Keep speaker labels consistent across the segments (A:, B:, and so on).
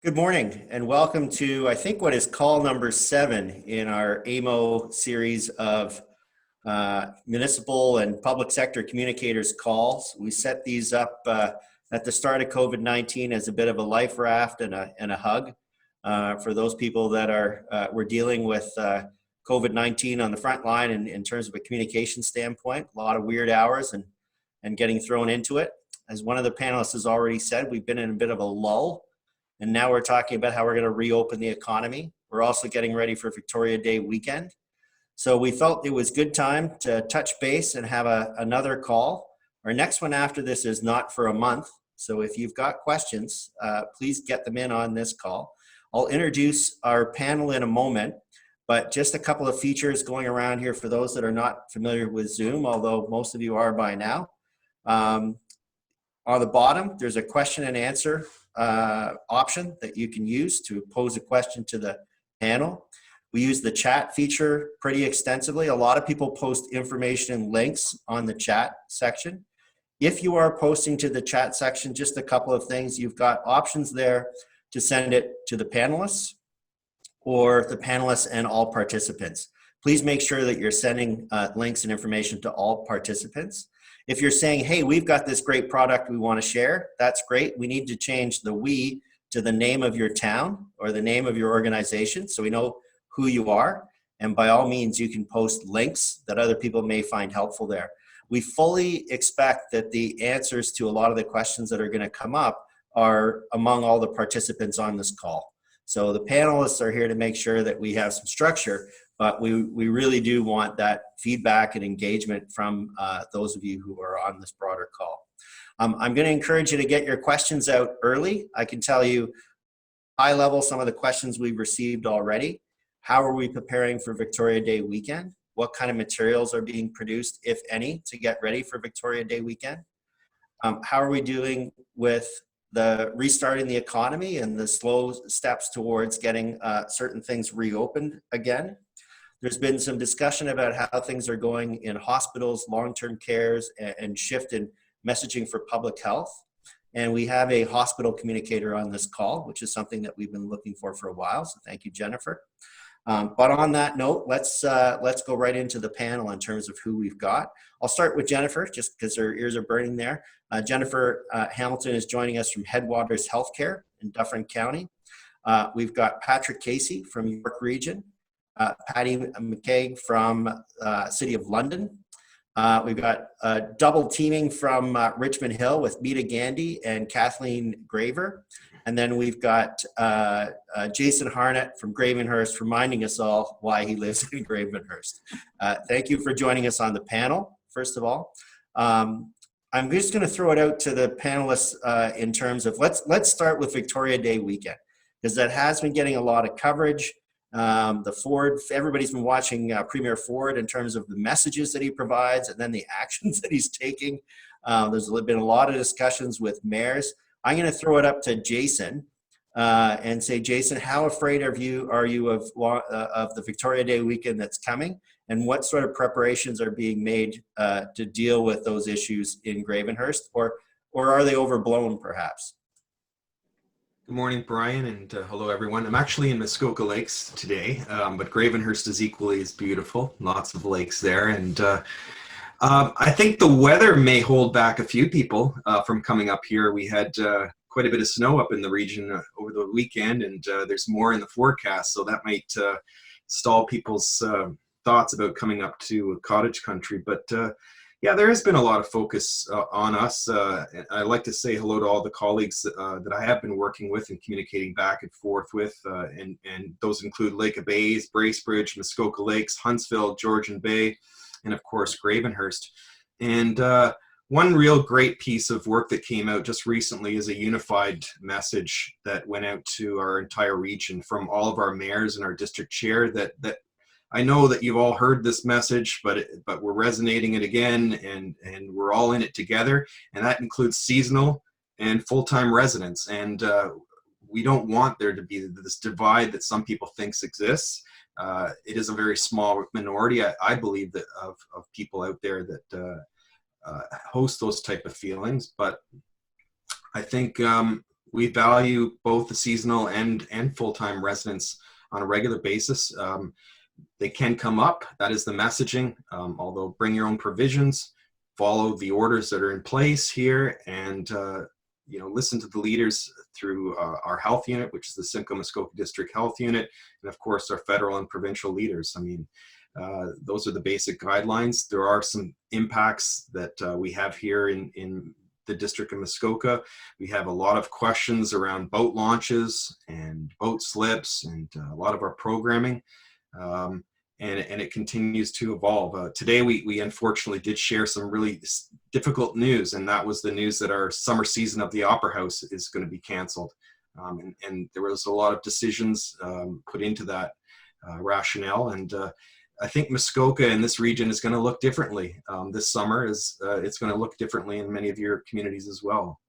A: Good morning and welcome to, I think, what is call number 7 in our AMO series of municipal and public sector communicators calls. We set these up at the start of COVID-19 as a bit of a life raft and a hug for those people that were dealing with COVID-19 on the front line in terms of a communication standpoint. A lot of weird hours and getting thrown into it. As one of the panelists has already said, we've been in a bit of a lull. And now we're talking about how we're going to reopen the economy. We're also getting ready for Victoria Day weekend. So we felt it was good time to touch base and have another call. Our next one after this is not for a month. So if you've got questions, please get them in on this call. I'll introduce our panel in a moment, but just a couple of features going around here for those that are not familiar with Zoom, although most of you are by now. On the bottom, there's a question and answer option that you can use to pose a question to the panel. We use the chat feature pretty extensively. A lot of people post information and links on the chat section. If you are posting to the chat section, just a couple of things. You've got options there to send it to the panelists or the panelists and all participants. Please make sure that you're sending links and information to all participants. If you're saying, hey, we've got this great product we want to share, that's great. We need to change the we to the name of your town or the name of your organization so we know who you are. And by all means, you can post links that other people may find helpful there. We fully expect that the answers to a lot of the questions that are going to come up are among all the participants on this call. So the panelists are here to make sure that we have some structure, but we really do want that feedback and engagement from those of you who are on this broader call. I'm going to encourage you to get your questions out early. I can tell you high level some of the questions we've received already. How are we preparing for Victoria Day weekend? What kind of materials are being produced, if any, to get ready for Victoria Day weekend? How are we doing with the restarting the economy and the slow steps towards getting certain things reopened again? There's been some discussion about how things are going in hospitals, long-term cares, and shift in messaging for public health. And we have a hospital communicator on this call, which is something that we've been looking for a while. So thank you, Jennifer. But on that note, let's go right into the panel in terms of who we've got. I'll start with Jennifer, just because her ears are burning there. Jennifer Hamilton is joining us from Headwaters Healthcare in Dufferin County. We've got Patrick Casey from York Region. Patti McKague from City of London. We've got double teaming from Richmond Hill with Meeta Gandhi and Kathleen Graver. And then we've got Jason Harnett from Gravenhurst reminding us all why he lives in Gravenhurst. Thank you for joining us on the panel, first of all. I'm just going to throw it out to the panelists in terms of let's start with Victoria Day weekend, because that has been getting a lot of coverage. The Ford, everybody's been watching Premier Ford in terms of the messages that he provides and then the actions that he's taking. There's been a lot of discussions with mayors. I'm going to throw it up to Jason and say, Jason, how afraid are you of the Victoria Day weekend that's coming, and what sort of preparations are being made to deal with those issues in Gravenhurst, or are they overblown perhaps?
B: Good morning, Brian, and hello, everyone. I'm actually in Muskoka Lakes today, but Gravenhurst is equally as beautiful. Lots of lakes there, and I think the weather may hold back a few people from coming up here. We had quite a bit of snow up in the region over the weekend, and there's more in the forecast, so that might stall people's thoughts about coming up to cottage country. But yeah, there has been a lot of focus on us. I'd like to say hello to all the colleagues that I have been working with and communicating back and forth with, and those include Lake of Bays, Bracebridge, Muskoka Lakes, Huntsville, Georgian Bay, and of course Gravenhurst. And one real great piece of work that came out just recently is a unified message that went out to our entire region from all of our mayors and our district chair that I know that you've all heard this message, but we're resonating it again, and we're all in it together, and that includes seasonal and full-time residents. And we don't want there to be this divide that some people think exists. It is a very small minority, I believe, that of people out there that host those type of feelings. But I think we value both the seasonal and full-time residents on a regular basis. They can come up, that is the messaging, although bring your own provisions, follow the orders that are in place here, and listen to the leaders through our health unit, which is the Simcoe Muskoka District Health Unit, and of course our federal and provincial leaders. I mean, those are the basic guidelines. There are some impacts that we have here in the District of Muskoka. We have a lot of questions around boat launches and boat slips and a lot of our programming. And it continues to evolve. Today, we unfortunately did share some really difficult news, and that was the news that our summer season of the Opera House is going to be canceled. And there was a lot of decisions put into that rationale. And I think Muskoka in this region is going to look differently this summer. It's going to look differently in many of your communities as well.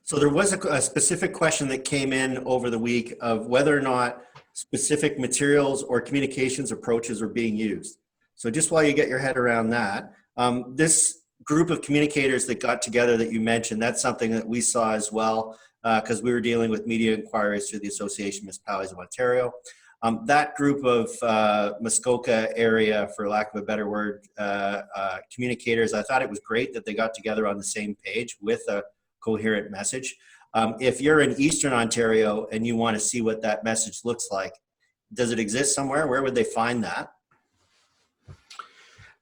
A: So there was a specific question that came in over the week of whether or not specific materials or communications approaches are being used. So just while you get your head around that, this group of communicators that got together that you mentioned, that's something that we saw as well, because we were dealing with media inquiries through the Association of Municipalities of Ontario. That group of Muskoka area, for lack of a better word, communicators, I thought it was great that they got together on the same page with a coherent message. If you're in Eastern Ontario and you want to see what that message looks like, does it exist somewhere? Where would they find that?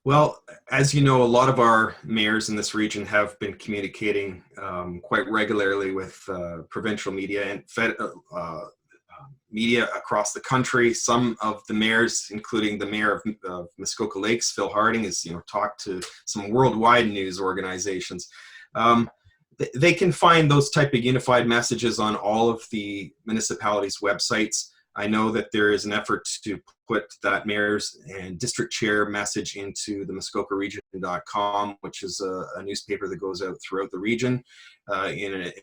B: Well, as you know, a lot of our mayors in this region have been communicating quite regularly with provincial media and media across the country. Some of the mayors, including the mayor of Muskoka Lakes, Phil Harding, has talked to some worldwide news organizations. They can find those type of unified messages on all of the municipalities' websites. I know that there is an effort to put that mayor's and district chair message into the muskokaregion.com, which is a newspaper that goes out throughout the region in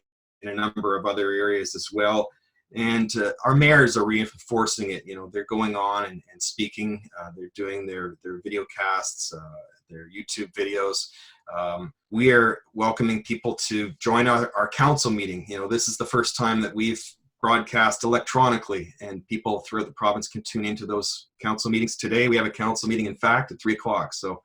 B: a number of other areas as well. And our mayors are reinforcing it. They're going on and speaking. They're doing their video casts, their YouTube videos. We are welcoming people to join our council meeting. This is the first time that we've broadcast electronically, and people throughout the province can tune into those council meetings. Today we have a council meeting, in fact, at 3 o'clock. So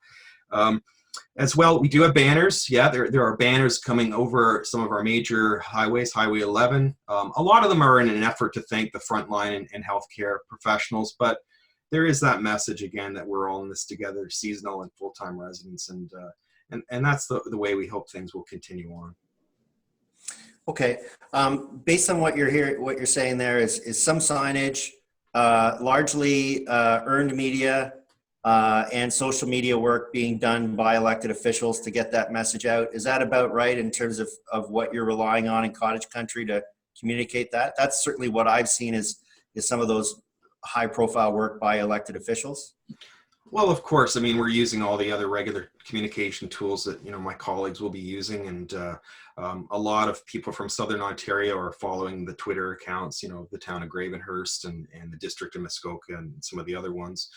B: as well, we do have banners. Yeah, there are banners coming over some of our major highways, Highway 11. A lot of them are in an effort to thank the frontline and healthcare professionals, but there is that message again that we're all in this together, seasonal and full-time residents, and that's the way we hope things will continue on.
A: Okay, based on what you're saying there is some signage, largely earned media and social media work being done by elected officials to get that message out. Is that about right in terms of what you're relying on in cottage country to communicate that? That's certainly what I've seen is some of those high profile work by elected officials.
B: Well, of course. I mean, we're using all the other regular communication tools that my colleagues will be using, and a lot of people from Southern Ontario are following the Twitter accounts, the town of Gravenhurst and the district of Muskoka and some of the other ones.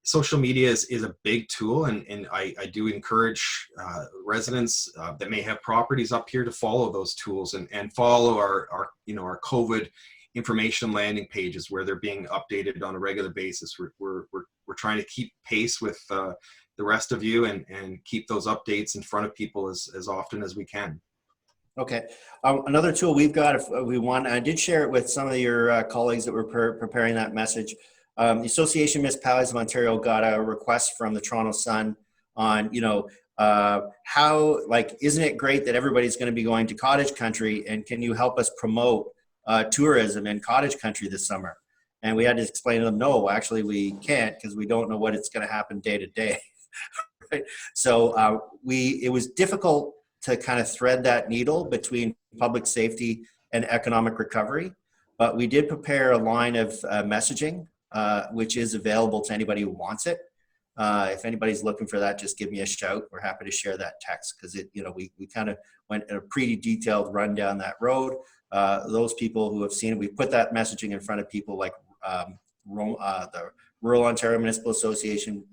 B: Social media is a big tool, and I do encourage residents that may have properties up here to follow those tools and follow our COVID information landing pages where they're being updated on a regular basis. We're trying to keep pace with the rest of you and keep those updates in front of people as often as we can.
A: Okay. Another tool we've got, if we want, I did share it with some of your colleagues that were preparing that message. The Association of Municipalities of Ontario got a request from the Toronto Sun on, how, isn't it great that everybody's going to be going to cottage country, and can you help us promote tourism in cottage country this summer? And we had to explain to them, no, actually we can't, because we don't know what it's going to happen day to day. Right? So it was difficult to kind of thread that needle between public safety and economic recovery, but we did prepare a line of messaging, which is available to anybody who wants it. If anybody's looking for that, just give me a shout. We're happy to share that text, because we kind of went a pretty detailed run down that road. Those people who have seen it, we put that messaging in front of people like the Rural Ontario Municipal Association,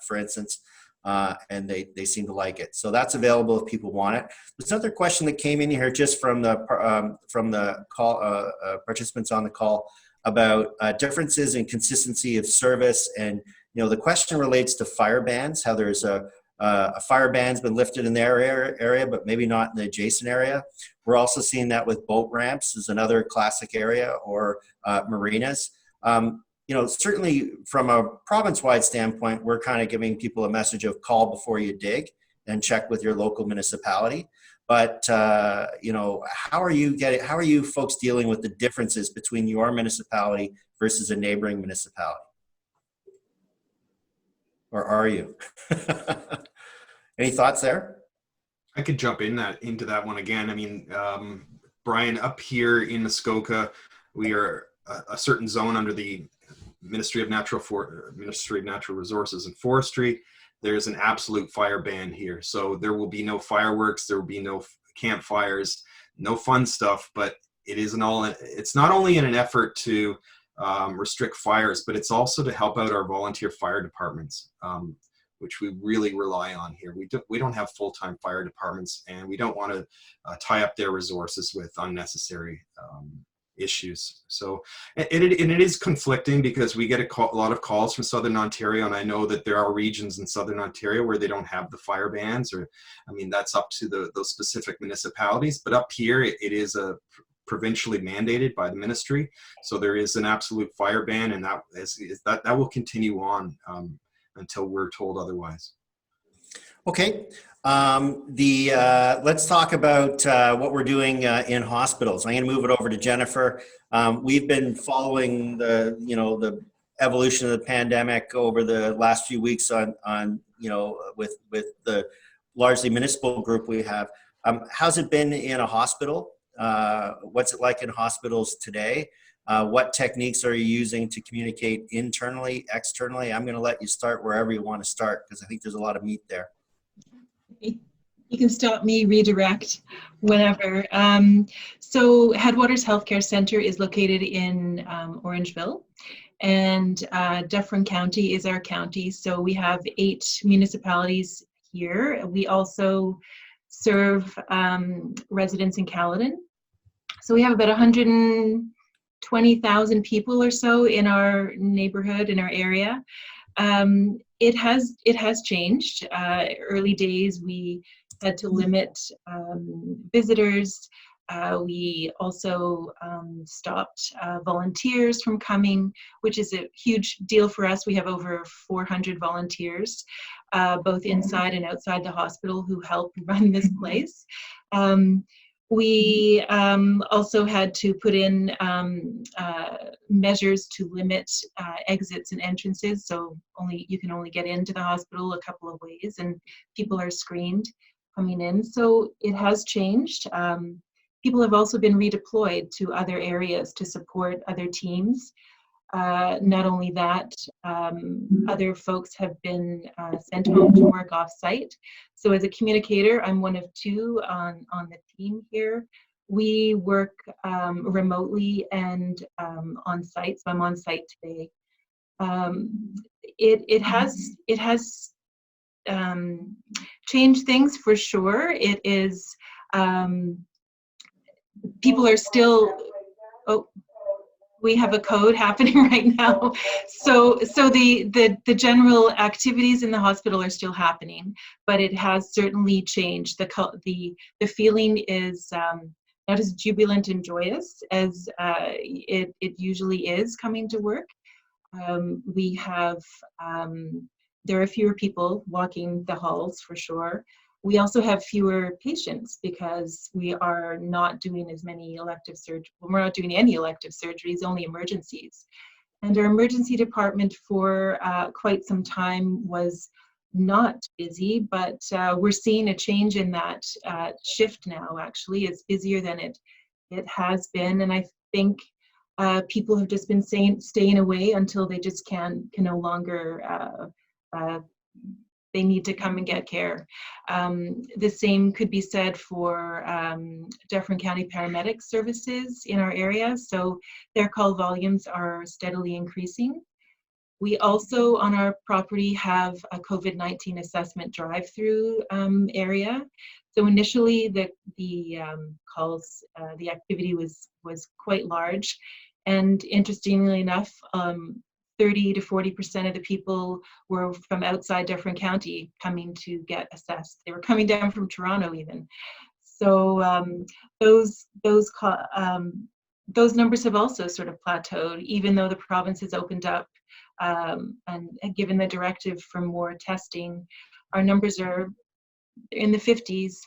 A: for instance, and they seem to like it. So that's available if people want it. There's another question that came in here just from the call participants on the call about differences in consistency of service, and the question relates to fire bans. How there's a fire ban's been lifted in their area, but maybe not in the adjacent area. We're also seeing that with boat ramps is another classic area, or marinas. Certainly from a province-wide standpoint, we're kind of giving people a message of call before you dig and check with your local municipality. But, how are you folks dealing with the differences between your municipality versus a neighboring municipality? Or are you? Any thoughts there?
B: I could jump into that one again. I mean, Brian, up here in Muskoka, we are a certain zone under the Ministry of Natural Resources and Forestry. There's an absolute fire ban here. So there will be no fireworks, there will be no campfires, no fun stuff, but it's not only in an effort to restrict fires, but it's also to help out our volunteer fire departments, which we really rely on here. We don't have full-time fire departments, and we don't want to tie up their resources with unnecessary issues. So, and it is conflicting because we get a lot of calls from Southern Ontario, and I know that there are regions in Southern Ontario where they don't have the fire bans, or, I mean, that's up to those specific municipalities. But up here, it is provincially mandated by the ministry. So there is an absolute fire ban, and that will continue on until we're told otherwise.
A: Okay. Let's talk about what we're doing in hospitals. I'm going to move it over to Jennifer. We've been following the evolution of the pandemic over the last few weeks with the largely municipal group we have. How's it been in a hospital? What's it like in hospitals today? What techniques are you using to communicate internally, externally? I'm going to let you start wherever you want to start, because I think there's a lot of meat there.
C: You can stop me, redirect whenever. So Headwaters Healthcare Center is located in Orangeville, and Dufferin County is our county. So we have 8 municipalities here. We also serve residents in Caledon. So we have about 120,000 people or so in our neighborhood, in our area. It has changed. Early days, we had to limit visitors. We also stopped volunteers from coming, which is a huge deal for us. We have over 400 volunteers, both inside and outside the hospital, who help run this place. We also had to put in measures to limit exits and entrances, so you can only get into the hospital a couple of ways, and people are screened coming in. So it has changed. People have also been redeployed to other areas to support other teams. Not only that, other folks have been sent home to work off-site. So as a communicator, I'm one of 2 on the team here. We work remotely and on-site, so I'm on-site today. It has changed things for sure. It is, people are still, we have a code happening right now. So the general activities in the hospital are still happening, but it has certainly changed. The feeling is not as jubilant and joyous as it usually is coming to work. We have, there are fewer people walking the halls for sure. We also have fewer patients because we are not doing as many elective surgeries. We're not doing any elective surgeries, only emergencies. And our emergency department for quite some time was not busy, but we're seeing a change in that shift now. Actually, it's busier than it has been, and I think people have just been staying away until they just can no longer. They need to come and get care. The same could be said for Dufferin County paramedic services in our area. So their call volumes are steadily increasing. We also, on our property, have a COVID-19 assessment drive-through area. So initially, the calls, the activity was quite large, and interestingly enough, 30 to 40% of the people were from outside Dufferin County coming to get assessed. They were coming down from Toronto even. So those numbers have also sort of plateaued, even though the province has opened up and given the directive for more testing. Our numbers are in the 50s,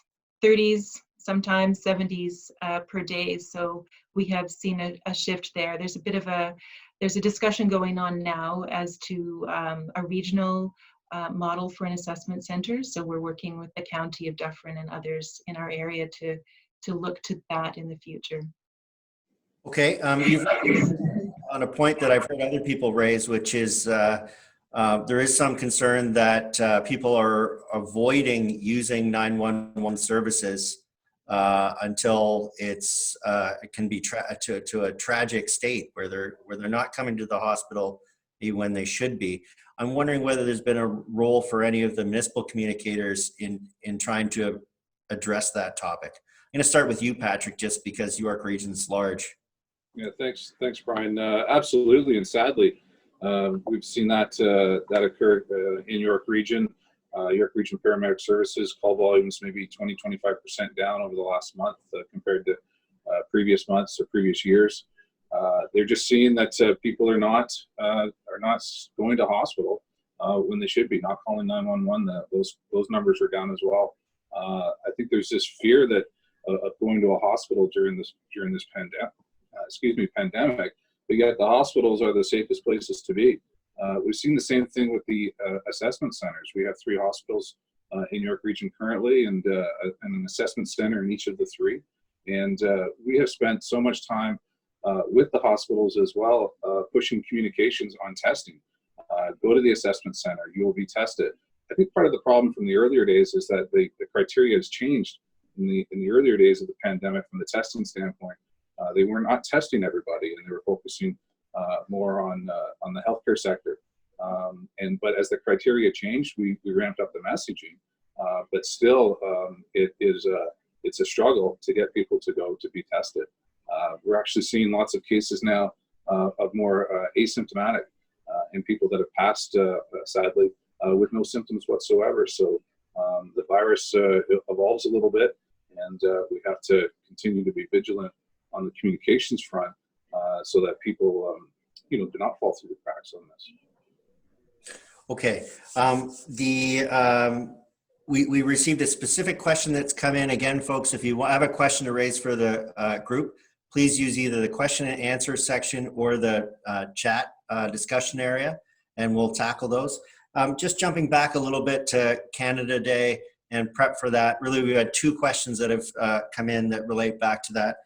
C: 30s, sometimes 70s per day. So we have seen a shift there. There's a discussion going on now as to a regional model for an assessment center. So we're working with the County of Dufferin and others in our area to look to that in the future.
A: Okay, you've on a point that I've heard other people raise, which is there is some concern that people are avoiding using 911 services until it can be to a tragic state where they're not coming to the hospital when they should be. I'm wondering whether there's been a role for any of the municipal communicators in trying to address that topic. I'm going to start with you, Patrick, just because York Region's large.
D: Yeah, thanks, Brian. Absolutely, and sadly, we've seen that occur in York Region. York Region Paramedic Services call volumes maybe 20-25% down over the last month compared to previous months or previous years. They're just seeing that people are not going to hospital when they should be, not calling 911. Those numbers are down as well. I think there's this fear that of going to a hospital during this pandemic, but yet the hospitals are the safest places to be. We've seen the same thing with the assessment centers. We have 3 hospitals in York Region currently, and an assessment center in each of the 3. And we have spent so much time with the hospitals as well, pushing communications on testing. Go to the assessment center, you will be tested. I think part of the problem from the earlier days is that the criteria has changed in the earlier days of the pandemic from the testing standpoint. They were not testing everybody, and they were focusing more on the healthcare sector. But as the criteria changed, we ramped up the messaging. But still, it's a struggle to get people to go to be tested. We're actually seeing lots of cases now of more asymptomatic in people that have passed, sadly, with no symptoms whatsoever. So the virus evolves a little bit, and we have to continue to be vigilant on the communications front so that people do not fall through the cracks on this.
A: Okay. We received a specific question that's come in. Again, folks, if you have a question to raise for the group, please use either the question and answer section or the chat discussion area, and we'll tackle those. Just jumping back a little bit to Canada Day and prep for that. Really, we had 2 questions that have come in that relate back to that.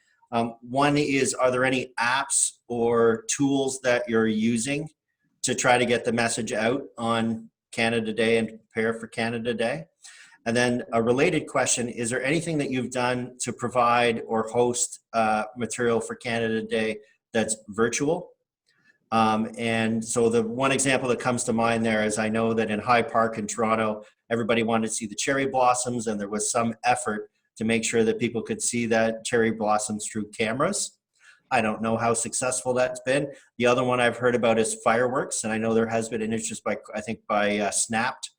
A: One is, are there any apps or tools that you're using to try to get the message out on Canada Day and prepare for Canada Day? And then a related question, is there anything that you've done to provide or host material for Canada Day that's virtual? And so the one example that comes to mind there is, I know that in High Park in Toronto, everybody wanted to see the cherry blossoms, and there was some effort to make sure that people could see that cherry blossoms through cameras. I don't know how successful that's been. The other one I've heard about is fireworks, and I know there has been an interest by Snapped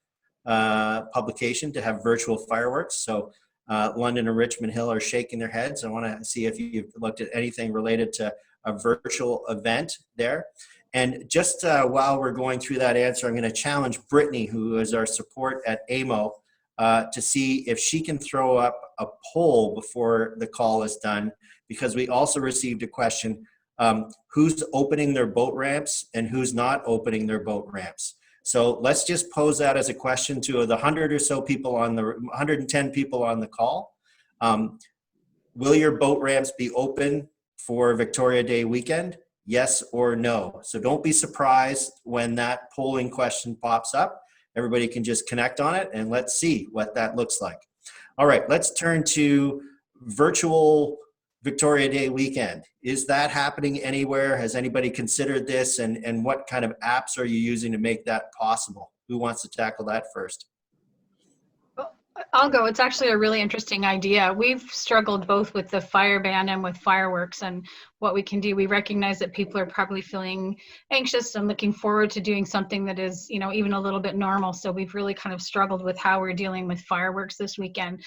A: publication to have virtual fireworks. So London and Richmond Hill are shaking their heads. I want to see if you've looked at anything related to a virtual event there. And just while we're going through that answer, I'm going to challenge Brittany, who is our support at AMO, to see if she can throw up a poll before the call is done, because we also received a question, who's opening their boat ramps and who's not opening their boat ramps. So let's just pose that as a question to the 100 or so people 110 people on the call. Will your boat ramps be open for Victoria Day weekend? Yes or no? So don't be surprised when that polling question pops up. Everybody can just connect on it, and let's see what that looks like. All right, let's turn to virtual Victoria Day weekend. Is that happening anywhere? Has anybody considered this? And what kind of apps are you using to make that possible? Who wants to tackle that first?
E: I'll go. It's actually a really interesting idea. We've struggled both with the fire ban and with fireworks and what we can do. We recognize that people are probably feeling anxious and looking forward to doing something that is, you know, even a little bit normal. So we've really kind of struggled with how we're dealing with fireworks this weekend.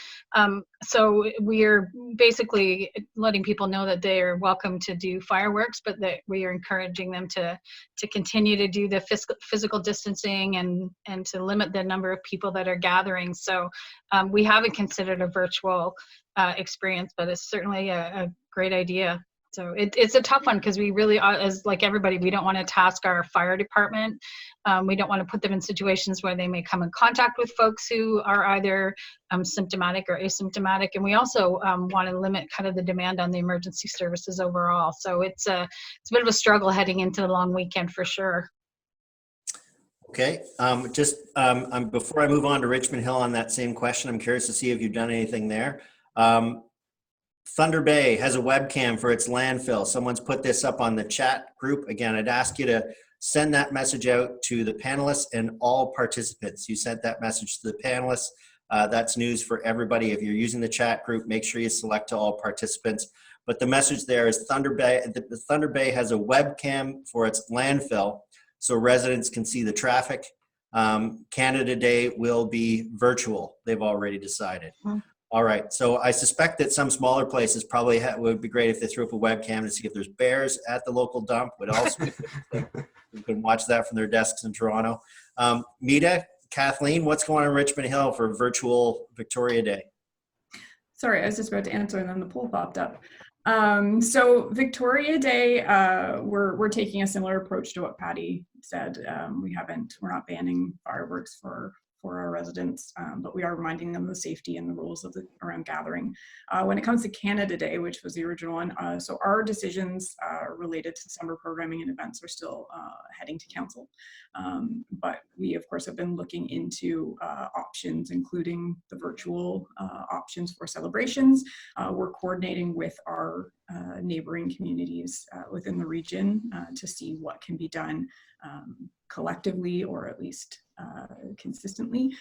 E: So we're basically letting people know that they're welcome to do fireworks, but that we are encouraging them to continue to do the physical distancing and to limit the number of people that are gathering. So we haven't considered a virtual experience, but it's certainly a great idea. So it's a tough one because we really, as like everybody, we don't want to task our fire department. We don't want to put them in situations where they may come in contact with folks who are either symptomatic or asymptomatic. And we also want to limit kind of the demand on the emergency services overall. So it's a bit of a struggle heading into the long weekend for sure.
A: Okay, before I move on to Richmond Hill on that same question, I'm curious to see if you've done anything there. Thunder Bay has a webcam for its landfill. Someone's put this up on the chat group. Again, I'd ask you to send that message out to the panelists and all participants. You sent that message to the panelists. That's news for everybody. If you're using the chat group, make sure you select to all participants. But the message there is Thunder Bay has a webcam for its landfill, so residents can see the traffic. Canada Day will be virtual. They've already decided. All right, so I suspect that some smaller places probably would be great if they threw up a webcam to see if there's bears at the local dump. Would also you can watch that from their desks in Toronto. Meeta, Kathleen, what's going on in Richmond Hill for virtual Victoria Day?
F: Sorry, I was just about to answer and then the poll popped up. So Victoria Day, we're taking a similar approach to what Patti said. We're not banning fireworks for our residents, but we are reminding them of the safety and the rules around gathering. When it comes to Canada Day, which was the original one, so our decisions related to summer programming and events are still heading to council. But we, of course, have been looking into options, including the virtual options for celebrations. We're coordinating with our neighboring communities within the region to see what can be done collectively, or at least consistently,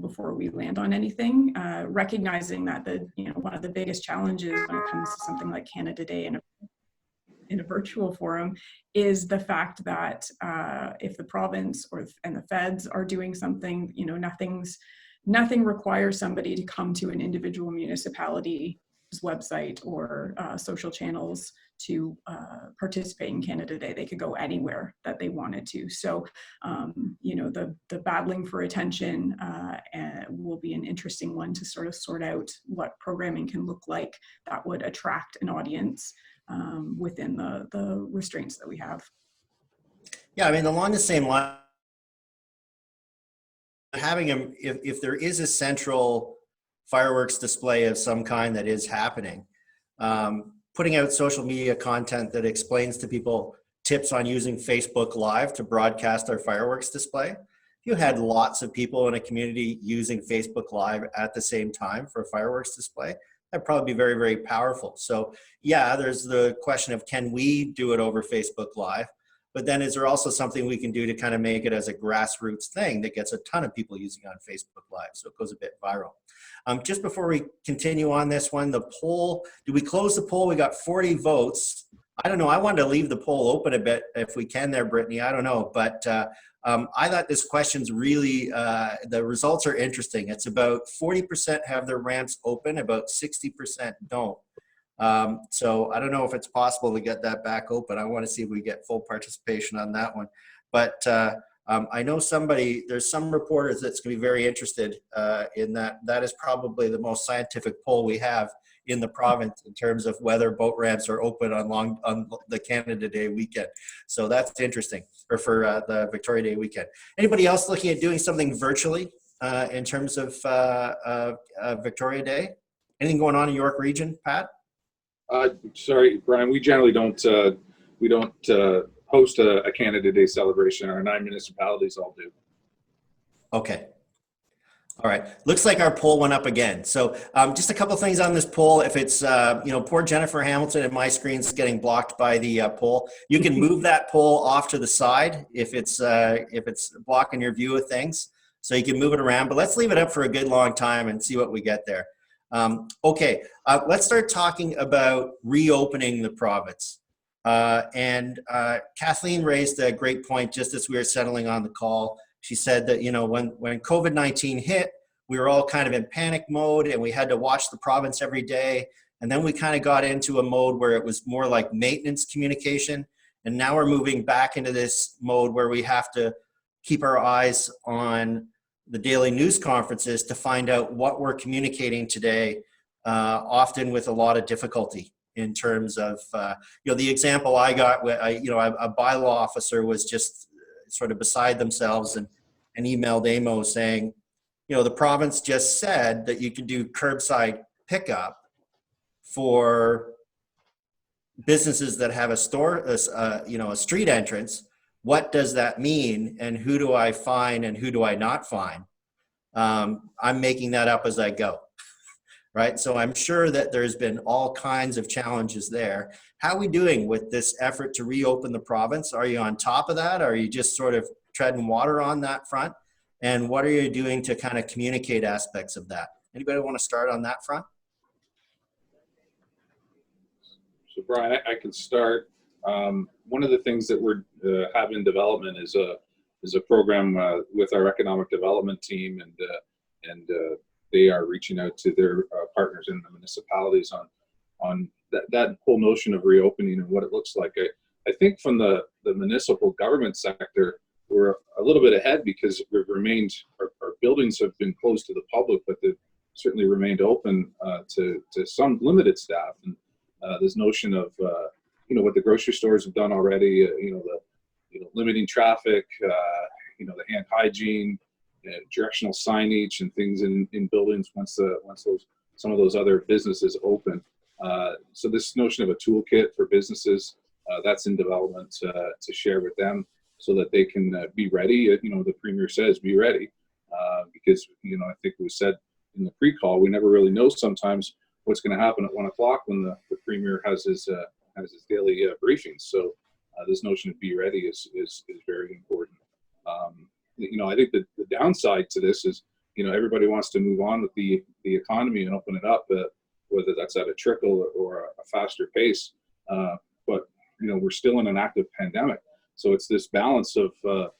F: before we land on anything. Recognizing that one of the biggest challenges when it comes to something like Canada Day in a virtual forum is the fact that if the province and the feds are doing something, nothing requires somebody to come to an individual municipality's website or social channels to participate in Canada Day. They could go anywhere that they wanted to. So, the battling for attention will be an interesting one to sort of sort out what programming can look like that would attract an audience within the restraints that we have.
A: Yeah, I mean, along the same line, having if there is a central fireworks display of some kind that is happening, putting out social media content that explains to people tips on using Facebook Live to broadcast our fireworks display. If you had lots of people in a community using Facebook Live at the same time for a fireworks display, that'd probably be very, very powerful. So yeah, there's the question of, can we do it over Facebook Live? But then is there also something we can do to kind of make it as a grassroots thing that gets a ton of people using on Facebook Live, so it goes a bit viral? Just before we continue on this one, the poll, did we close the poll? We got 40 votes. I don't know, I wanted to leave the poll open a bit if we can there, Brittany, I don't know. But I thought this question's really, the results are interesting. It's about 40% have their ramps open, about 60% don't. So I don't know if it's possible to get that back open. I want to see if we get full participation on that one. But I know there's some reporters that's going to be very interested in that. That is probably the most scientific poll we have in the province in terms of whether boat ramps are open on the Canada Day weekend. So that's interesting, or for the Victoria Day weekend. Anybody else looking at doing something virtually in terms of Victoria Day? Anything going on in York Region, Pat?
D: Sorry, Brian, we generally don't host a Canada Day celebration. Our 9 municipalities all do.
A: Okay. All right, looks like our poll went up again. So just a couple things on this poll. If it's, poor Jennifer Hamilton and my screen's getting blocked by the poll, you can move that poll off to the side if it's blocking your view of things. So you can move it around, but let's leave it up for a good long time and see what we get there. Okay, let's start talking about reopening the province. Kathleen raised a great point just as we were settling on the call. She said that, when COVID-19 hit, we were all kind of in panic mode and we had to watch the province every day. And then we kind of got into a mode where it was more like maintenance communication. And now we're moving back into this mode where we have to keep our eyes on the daily news conferences to find out what we're communicating today, often with a lot of difficulty in terms of, the example I got, a bylaw officer was just sort of beside themselves and emailed AMO saying, the province just said that you can do curbside pickup for businesses that have a store, a street entrance. What does that mean? And who do I fine and who do I not fine? I'm making that up as I go, right? So I'm sure that there's been all kinds of challenges there. How are we doing with this effort to reopen the province? Are you on top of that? Are you just sort of treading water on that front? And what are you doing to kind of communicate aspects of that? Anybody want to start on that front?
D: So Brian, I can start. One of the things that we're have in development is a program with our economic development team, and they are reaching out to their partners in the municipalities on that whole notion of reopening and what it looks like. I think from the municipal government sector, we're a little bit ahead because we've remained, our buildings have been closed to the public, but they've certainly remained open to some limited staff. And this notion of, what the grocery stores have done already, limiting traffic, the hand hygiene, directional signage and things in buildings once some of those other businesses open. So this notion of a toolkit for businesses, that's in development to share with them so that they can be ready. The Premier says be ready because, I think it was said in the pre-call, we never really know sometimes what's going to happen at 1 o'clock when the Premier has his daily briefings. So this notion of be ready is very important. I think that the downside to this is, everybody wants to move on with the economy and open it up, whether that's at a trickle or a faster pace. But we're still in an active pandemic, so it's this balance of the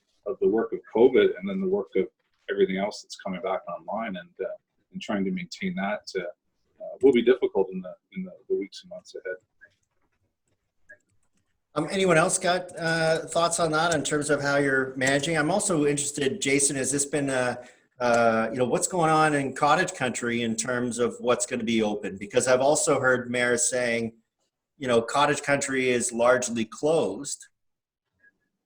D: work of COVID and then the work of everything else that's coming back online, and trying to maintain that will be difficult in the weeks and months ahead.
A: Anyone else got thoughts on that in terms of how you're managing? I'm also interested, Jason, has this been, what's going on in cottage country in terms of what's going to be open? Because I've also heard mayors saying, cottage country is largely closed,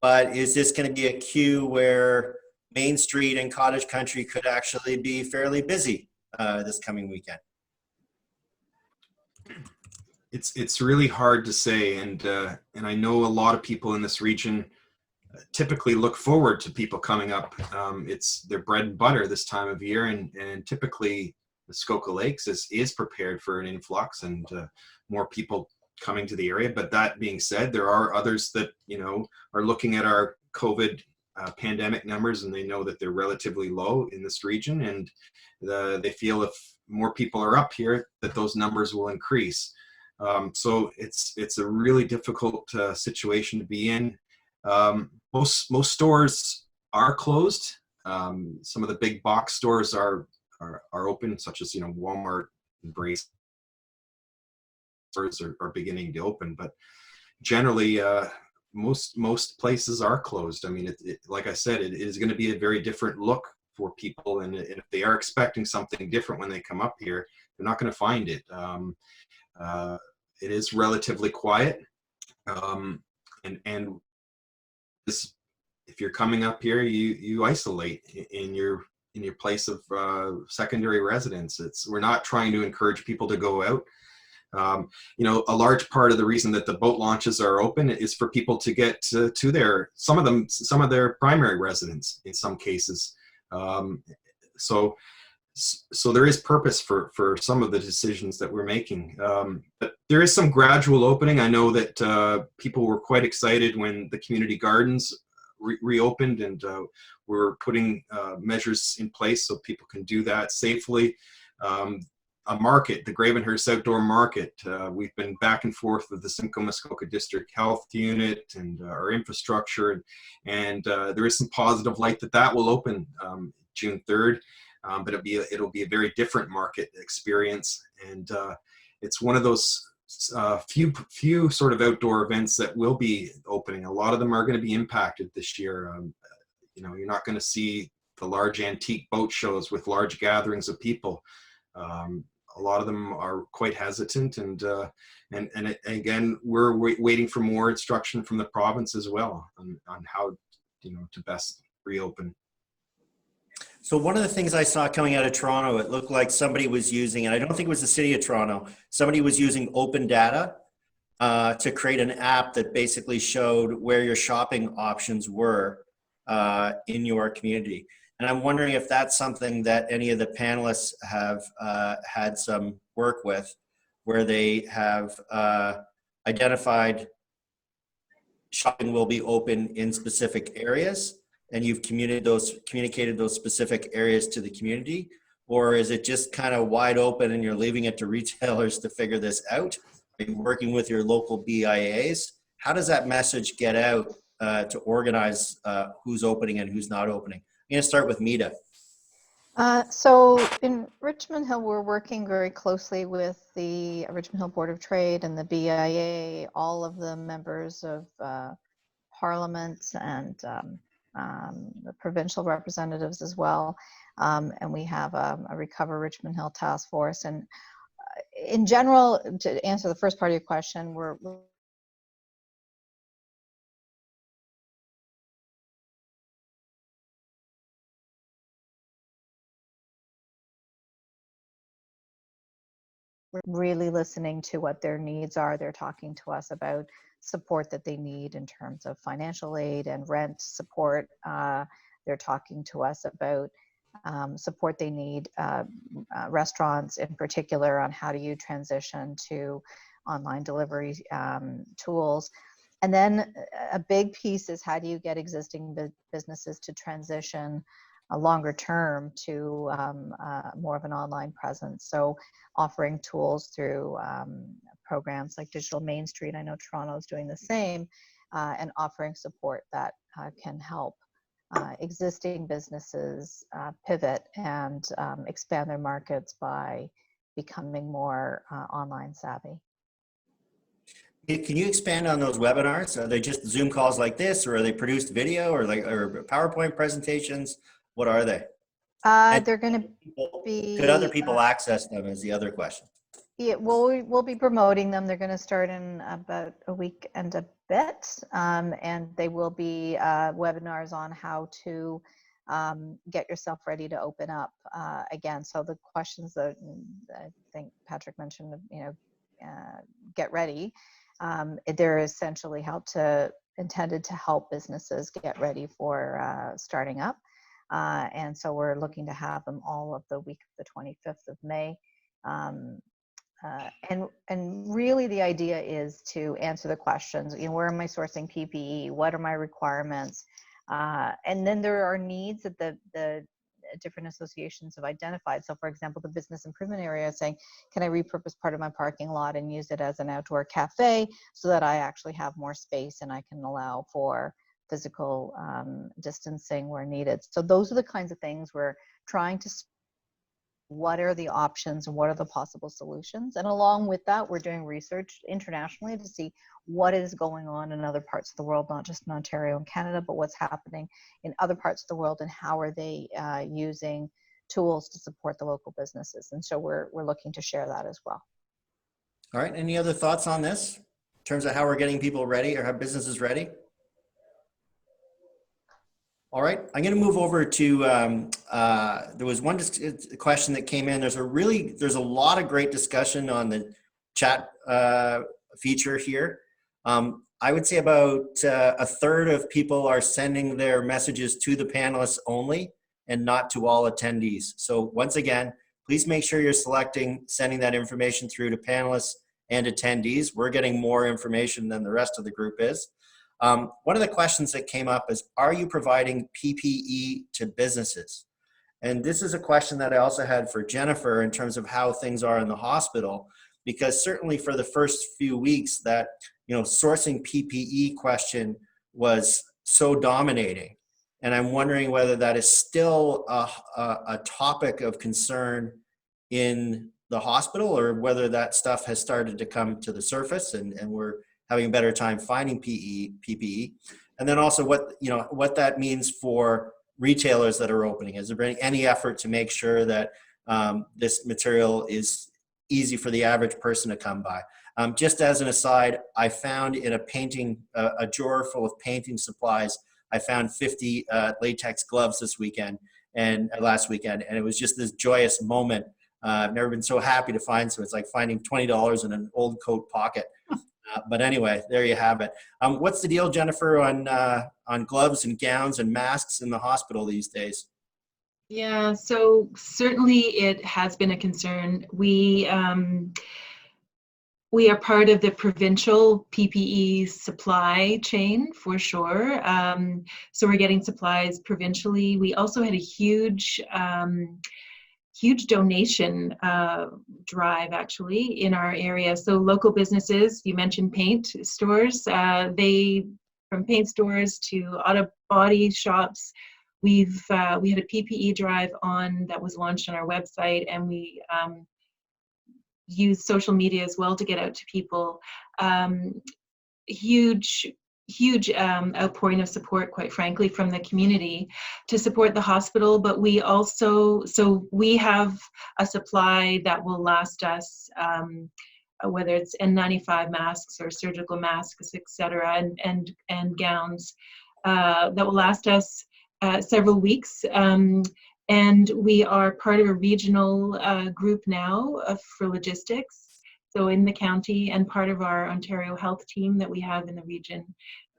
A: but is this going to be a queue where Main Street and cottage country could actually be fairly busy this coming weekend?
B: It's really hard to say, and I know a lot of people in this region typically look forward to people coming up. It's their bread and butter this time of year, and typically the Muskoka Lakes is prepared for an influx and more people coming to the area. But that being said, there are others that are looking at our COVID pandemic numbers, and they know that they're relatively low in this region, and they feel if more people are up here that those numbers will increase. So it's a really difficult situation to be in. Most stores are closed. Some of the big box stores are open, such as Walmart and Brace stores are beginning to open, but generally most places are closed. I mean, like I said, it is going to be a very different look for people, and if they are expecting something different when they come up here, they're not going to find it. It is relatively quiet, and this, if you're coming up here, you isolate in your place of secondary residence. We're not trying to encourage people to go out. A large part of the reason that the boat launches are open is for people to get to some of their primary residence in some cases. So so there is purpose for some of the decisions that we're making. But there is some gradual opening. I know that people were quite excited when the community gardens reopened, and we're putting measures in place so people can do that safely. A market, the Gravenhurst Outdoor Market. We've been back and forth with the Simcoe Muskoka District Health Unit and our infrastructure, and there is some positive light that will open June 3rd, but it'll be a very different market experience, and it's one of those few sort of outdoor events that will be opening. A lot of them are going to be impacted this year. You know, you're not going to see the large antique boat shows with large gatherings of people. A lot of them are quite hesitant, and again, we're waiting for more instruction from the province as well on how, you know, to best reopen.
A: So one of the things I saw coming out of Toronto, it looked like somebody was using, and I don't think it was the city of Toronto, somebody was using open data to create an app that basically showed where your shopping options were in your community. And I'm wondering if that's something that any of the panelists have had some work with, where they have identified shopping will be open in specific areas, and you've communicated those specific areas to the community, or is it just kind of wide open and you're leaving it to retailers to figure this out? Are you working with your local BIAs? How does that message get out to organize who's opening and who's not opening? I'm going to start with Meeta.
G: So in Richmond Hill, we're working very closely with the Richmond Hill Board of Trade and the BIA, all of the members of Parliament and the provincial representatives as well. And we have a Recover Richmond Hill task force. And in general, to answer the first part of your question, we're really listening to what their needs are. They're talking to us about support that they need in terms of financial aid and rent support. They're talking to us about support they need, restaurants in particular, on how do you transition to online delivery tools. And then a big piece is how do you get existing businesses to transition a longer term to more of an online presence. So offering tools through programs like Digital Main Street, I know Toronto is doing the same, and offering support that can help existing businesses pivot and expand their markets by becoming more online savvy.
A: Can you expand on those webinars? Are they just Zoom calls like this, or are they produced video, or or PowerPoint presentations? What are they?
G: They're going to be.
A: Could other people access them? Is the other question.
G: Yeah, well, we'll be promoting them. They're going to start in about a week and a bit, and they will be webinars on how to get yourself ready to open up again. So the questions that I think Patrick mentioned, you know, get ready. They're essentially intended to help businesses get ready for starting up. And so we're looking to have them all of the week of the 25th of May. And really the idea is to answer the questions, you know, where am I sourcing PPE? What are my requirements? And then there are needs that the different associations have identified. So for example, the business improvement area is saying, can I repurpose part of my parking lot and use it as an outdoor cafe so that I actually have more space and I can allow for physical distancing where needed. So those are the kinds of things we're trying to, what are the options and what are the possible solutions? And along with that, we're doing research internationally to see what is going on in other parts of the world, not just in Ontario and Canada, but what's happening in other parts of the world and how are they using tools to support the local businesses. And so we're looking to share that as well.
A: All right, any other thoughts on this in terms of how we're getting people ready or how businesses ready? All right, I'm going to move over to, there was one question that came in. There's a lot of great discussion on the chat feature here. I would say about a third of people are sending their messages to the panelists only and not to all attendees. So once again, please make sure you're sending that information through to panelists and attendees. We're getting more information than the rest of the group is. One of the questions that came up is, are you providing PPE to businesses? And this is a question that I also had for Jennifer in terms of how things are in the hospital, because certainly for the first few weeks that, sourcing PPE question was so dominating. And I'm wondering whether that is still a topic of concern in the hospital, or whether that stuff has started to come to the surface and we're having a better time finding PPE. And then also what that means for retailers that are opening. Has there been any effort to make sure that this material is easy for the average person to come by? Just as an aside, I found in a drawer full of painting supplies, I found 50 latex gloves last weekend, and it was just this joyous moment. I've never been so happy to find some. It's like finding $20 in an old coat pocket. But anyway, there you have it. What's the deal, Jennifer, on gloves and gowns and masks in the hospital these days?
C: Yeah, so certainly it has been a concern. We are part of the provincial PPE supply chain for sure. So we're getting supplies provincially. We also had a huge donation drive actually in our area. So local businesses, you mentioned paint stores, from paint stores to auto body shops, we had a PPE drive that was launched on our website, and we use social media as well to get out to people. Huge outpouring of support, quite frankly, from the community to support the hospital. But we also, we have a supply that will last us, whether it's N95 masks or surgical masks, etc., and gowns that will last us several weeks. And we are part of a regional group now for logistics, so in the county, and part of our Ontario Health team that we have in the region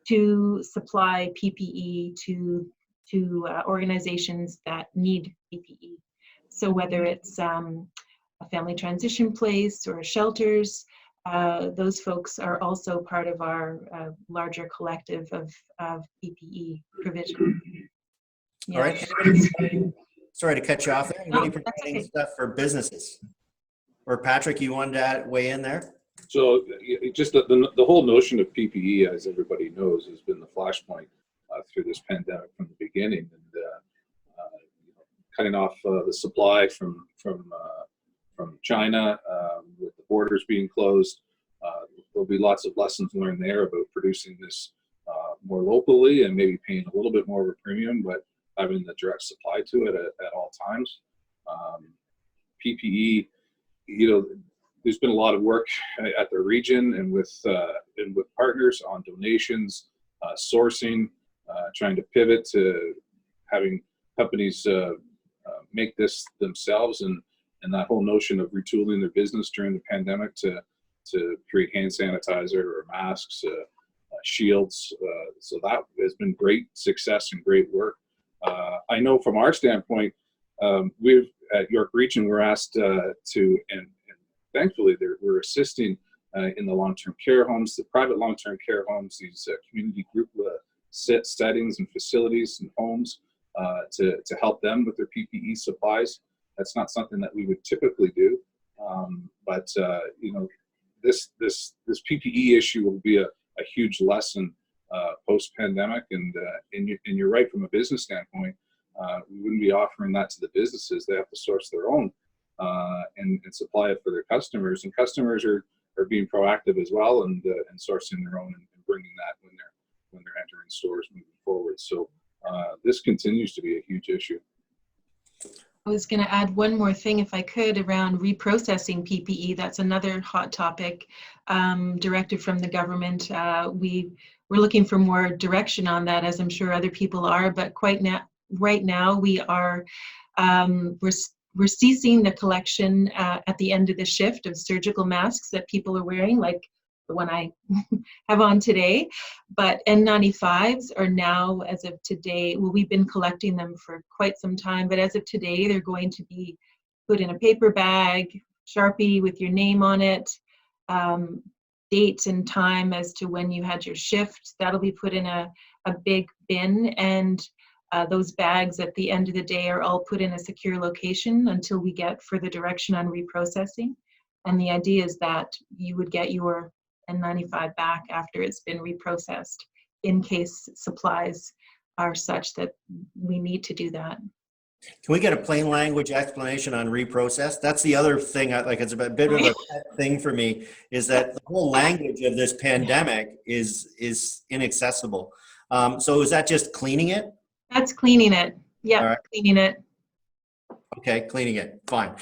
C: to supply PPE to organizations that need PPE. So whether it's a family transition place or shelters, those folks are also part of our larger collective of PPE provision. Yeah.
A: All right. Sorry to cut you off there. Anybody providing stuff for businesses? Or Patrick, you wanted to weigh in there?
D: So just the whole notion of PPE, as everybody knows, has been the flashpoint through this pandemic from the beginning, and cutting off the supply from China, with the borders being closed. There'll be lots of lessons learned there about producing this more locally and maybe paying a little bit more of a premium, but having the direct supply to it at all times. PPE, there's been a lot of work at the region and with partners on donations, sourcing, trying to pivot to having companies make this themselves, and that whole notion of retooling their business during the pandemic to create hand sanitizer or masks, shields. So that has been great success and great work. I know from our standpoint, we've at York Region, we're asked to, and thankfully we're assisting in the long-term care homes, the private long-term care homes, these community group settings and facilities and homes to help them with their PPE supplies. That's not something that we would typically do, but this PPE issue will be a huge lesson post-pandemic, and you're right, from a business standpoint, we wouldn't be offering that to the businesses. They have to source their own and supply it for their customers, and customers are being proactive as well and sourcing their own and bringing that when they're entering stores moving forward. So this continues to be a huge issue.
C: I was going to add one more thing, if I could, around reprocessing PPE. That's another hot topic directive from the government. We're looking for more direction on that, as I'm sure other people are. But right now, we are we're ceasing the collection at the end of the shift of surgical masks that people are wearing, like the one I have on today. But N95s are now, as of today, well, we've been collecting them for quite some time, but as of today, they're going to be put in a paper bag, Sharpie with your name on it, date and time as to when you had your shift. That'll be put in a big bin, and those bags at the end of the day are all put in a secure location until we get further direction on reprocessing. And the idea is that you would get your N95 back after it's been reprocessed, in case supplies are such that we need to do that.
A: Can we get a plain language explanation on reprocess? That's the other thing, like it's a bit of a pet thing for me, is that the whole language of this pandemic is inaccessible. So is that just cleaning it?
C: That's cleaning it. Yeah,
A: right.
C: Cleaning it.
A: Okay, cleaning it, fine.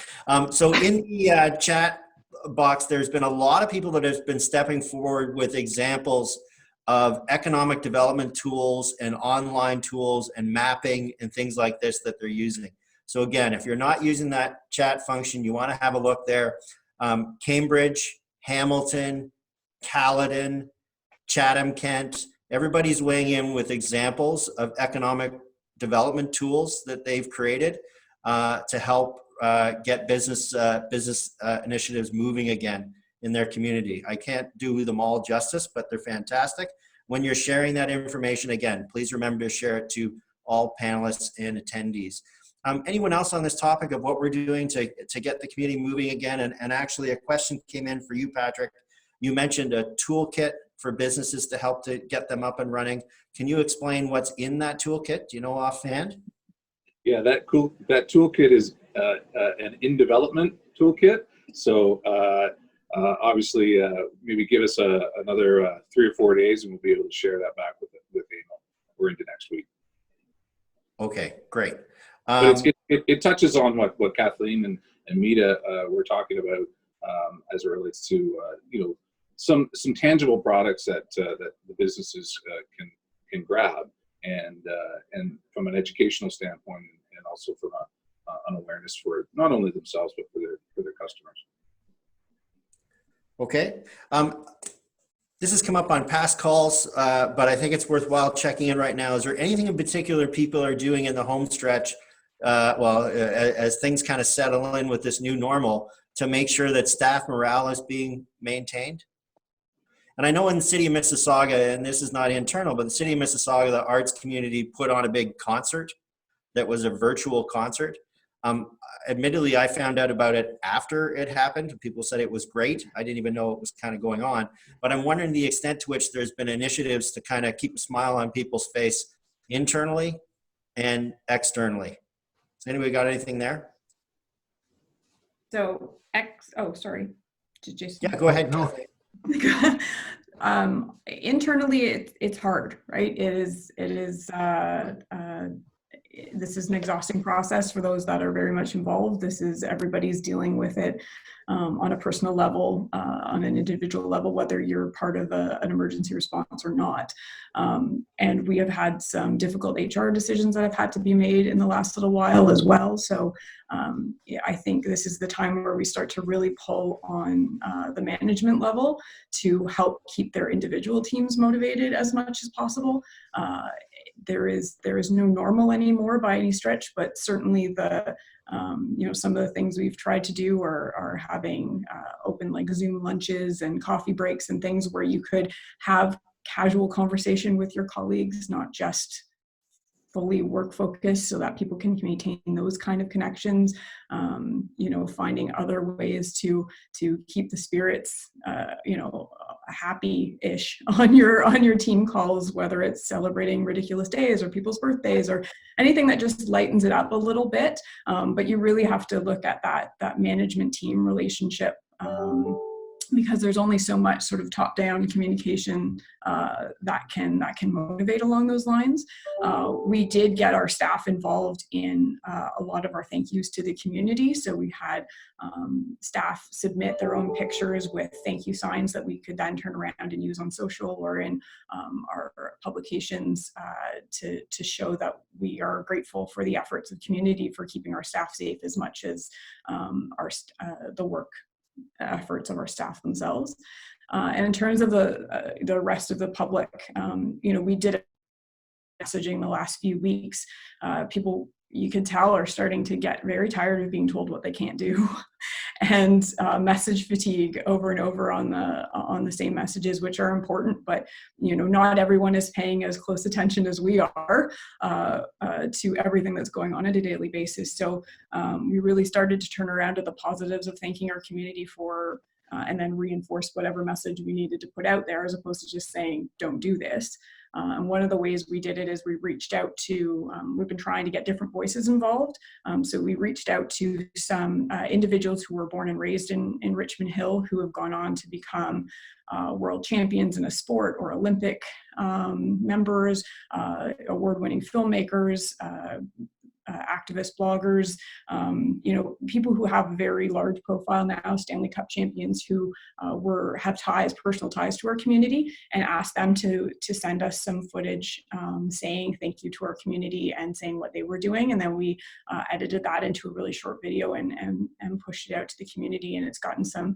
A: So in the chat box, there's been a lot of people that have been stepping forward with examples of economic development tools and online tools and mapping and things like this that they're using. So again, if you're not using that chat function, you want to have a look there. Cambridge, Hamilton, Caledon, Chatham-Kent, everybody's weighing in with examples of economic development tools that they've created to help get business initiatives moving again in their community. I can't do them all justice, but they're fantastic. When you're sharing that information, again, please remember to share it to all panelists and attendees. Anyone else on this topic of what we're doing to get the community moving again? And actually a question came in for you, Patrick. You mentioned a toolkit for businesses to help to get them up and running. Can you explain what's in that toolkit? Do you know offhand?
D: Yeah, that toolkit is an in development toolkit. So obviously, maybe give us another 3 or 4 days, and we'll be able to share that back with Amo. We're into next week. Okay,
A: great.
D: But it touches on what Kathleen and Meeta were talking about as it relates to some tangible products that the businesses can grab, and from an educational standpoint, and also from an awareness for not only themselves but for their customers.
A: Okay. This has come up on past calls, but I think it's worthwhile checking in right now. Is there anything in particular people are doing in the home stretch, as things kind of settle in with this new normal, to make sure that staff morale is being maintained? And I know in the city of Mississauga, and this is not internal, but the city of Mississauga, the arts community put on a big concert that was a virtual concert. Admittedly, I found out about it after it happened. People said it was great. I didn't even know it was kind of going on. But I'm wondering the extent to which there's been initiatives to kind of keep a smile on people's face internally and externally. Has anybody got anything there?
F: So, sorry. Did you?
A: Yeah, go ahead.
B: No.
F: Internally, it's hard, right? This is an exhausting process for those that are very much involved. Everybody's dealing with it on a personal level, on an individual level, whether you're part of an emergency response or not. And we have had some difficult HR decisions that have had to be made in the last little while as well. So I think this is the time where we start to really pull on the management level to help keep their individual teams motivated as much as possible. There is no normal anymore by any stretch, but certainly some of the things we've tried to do are having open like Zoom lunches and coffee breaks and things where you could have casual conversation with your colleagues, not just fully work focused, so that people can maintain those kind of connections. Finding other ways to keep the spirits, happy-ish on your team calls, whether it's celebrating ridiculous days or people's birthdays or anything that just lightens it up a little bit. But you really have to look at that management team relationship. Because there's only so much sort of top-down communication that can motivate along those lines. We did get our staff involved in a lot of our thank yous to the community. So we had staff submit their own pictures with thank you signs that we could then turn around and use on social or in our publications to show that we are grateful for the efforts of the community for keeping our staff safe as much as the work efforts of our staff themselves. And in terms of the rest of the public, we did messaging the last few weeks. People, you can tell, are starting to get very tired of being told what they can't do, and message fatigue over and over on the same messages, which are important, but not everyone is paying as close attention as we are to everything that's going on a daily basis. So we really started to turn around to the positives of thanking our community for, and then reinforce whatever message we needed to put out there, as opposed to just saying, don't do this. And one of the ways we did it is we reached out to, we've been trying to get different voices involved. So we reached out to some individuals who were born and raised in Richmond Hill, who have gone on to become world champions in a sport, or Olympic members, award-winning filmmakers, activist bloggers, people who have a very large profile now, Stanley Cup champions who have personal ties to our community, and asked them to send us some footage saying thank you to our community and saying what they were doing. And then we edited that into a really short video and pushed it out to the community, and it's gotten some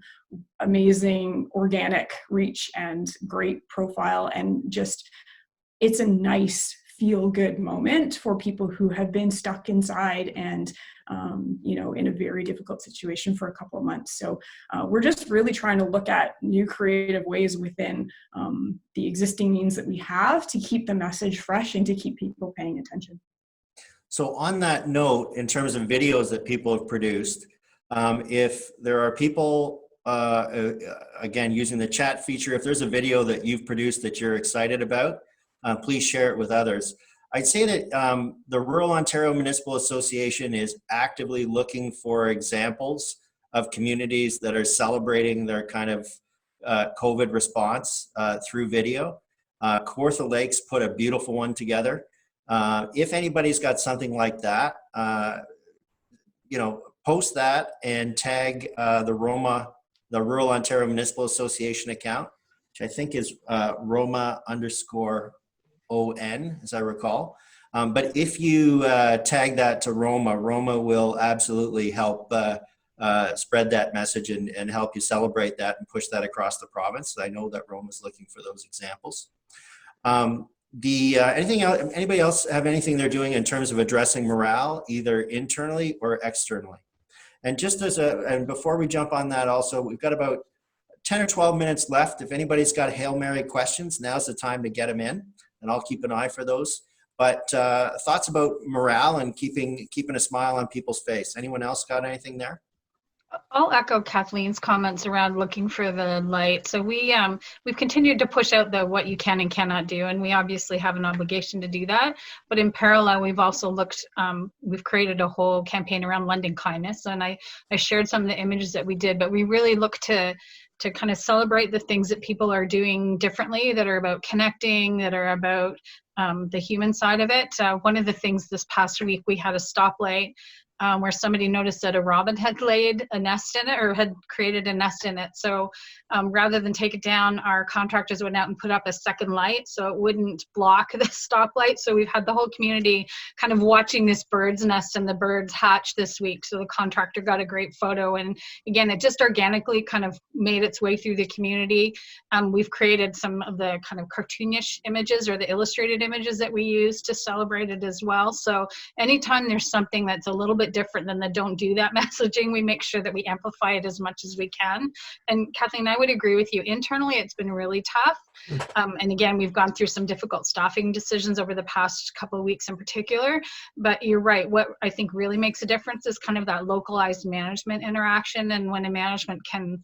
F: amazing organic reach and great profile, and just, it's a nice feel-good moment for people who have been stuck inside and in a very difficult situation for a couple of months. So we're just really trying to look at new creative ways within the existing means that we have to keep the message fresh and to keep people paying attention.
A: So on that note, in terms of videos that people have produced, if there are people, again, using the chat feature, if there's a video that you've produced that you're excited about, please share it with others. I'd say that the Rural Ontario Municipal Association is actively looking for examples of communities that are celebrating their kind of COVID response through video. Kawartha Lakes put a beautiful one together. If anybody's got something like that, post that and tag the Rural Ontario Municipal Association account, which I think is Roma_ON, as I recall. But if you tag that to Roma will absolutely help spread that message and help you celebrate that and push that across the province. I know that Roma's looking for those examples. Anybody else have anything they're doing in terms of addressing morale, either internally or externally? And just and before we jump on that also, we've got about 10 or 12 minutes left. If anybody's got Hail Mary questions, now's the time to get them in, and I'll keep an eye for those. But thoughts about morale and keeping a smile on people's face. Anyone else got anything there?
E: I'll echo Kathleen's comments around looking for the light. So we've continued to push out the what you can and cannot do, and we obviously have an obligation to do that. But in parallel, we've also looked, we've created a whole campaign around London kindness, and I shared some of the images that we did, but we really look to kind of celebrate the things that people are doing differently, that are about connecting, that are about the human side of it. One of the things this past week, we had a stoplight where somebody noticed that a robin had laid a nest in it, or had created a nest in it. So rather than take it down, our contractors went out and put up a second light so it wouldn't block the stoplight. So we've had the whole community kind of watching this bird's nest, and the birds hatched this week. So the contractor got a great photo. And again, it just organically kind of made its way through the community. We've created some of the kind of cartoonish images, or the illustrated images that we use to celebrate it as well. So anytime there's something that's a little bit different than the don't do that messaging, we make sure that we amplify it as much as we can. And Kathleen, I would agree with you. Internally, it's been really tough. And again, we've gone through some difficult staffing decisions over the past couple of weeks in particular. But you're right. What I think really makes a difference is kind of that localized management interaction. And when a management can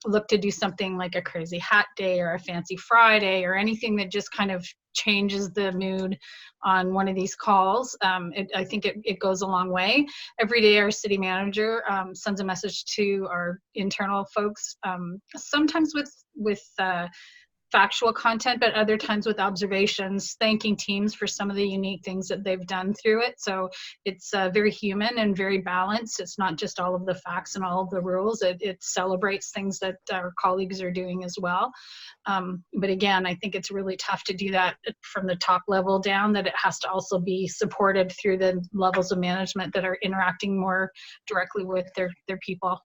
E: look to do something like a crazy hat day or a fancy Friday, or anything that just kind of changes the mood on one of these calls, I think it goes a long way. Every day our city manager sends a message to our internal folks, sometimes with factual content, but other times with observations, thanking teams for some of the unique things that they've done through it. So it's very human and very balanced. It's not just all of the facts and all of the rules. It celebrates things that our colleagues are doing as well. But again, I think it's really tough to do that from the top level down, that it has to also be supported through the levels of management that are interacting more directly with their people.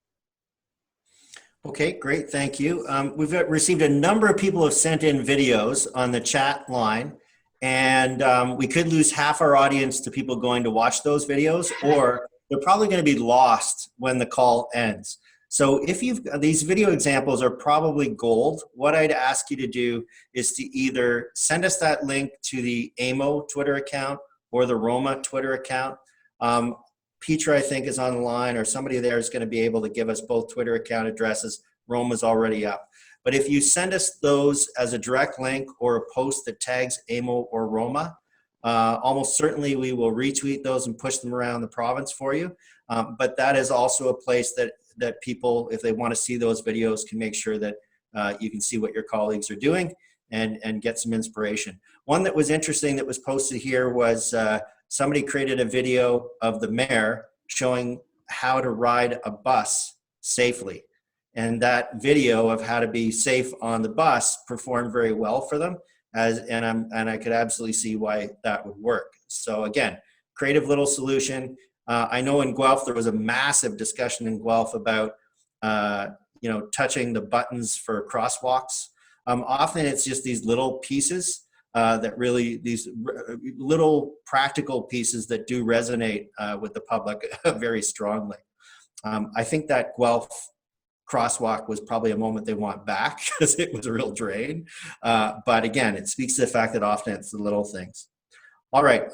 A: Okay, great, thank you. We've received a number of people have sent in videos on the chat line, and we could lose half our audience to people going to watch those videos, or they're probably going to be lost when the call ends. So if these video examples are probably gold, what I'd ask you to do is to either send us that link to the AMO Twitter account or the Roma Twitter account. Petra, I think, is on the line, or somebody there is going to be able to give us both Twitter account addresses. Roma's already up. But if you send us those as a direct link or a post that tags AMO or Roma, almost certainly we will retweet those and push them around the province for you. But that is also a place that people, if they want to see those videos, can make sure that you can see what your colleagues are doing and get some inspiration. One that was interesting that was posted here was somebody created a video of the mayor showing how to ride a bus safely. And that video of how to be safe on the bus performed very well for them. And I could absolutely see why that would work. So again, creative little solution. I know in Guelph, there was a massive discussion in Guelph about, touching the buttons for crosswalks. Often it's just these little pieces these little practical pieces that do resonate with the public very strongly. I think that Guelph crosswalk was probably a moment they want back because it was a real drain. But again, it speaks to the fact that often it's the little things. All right,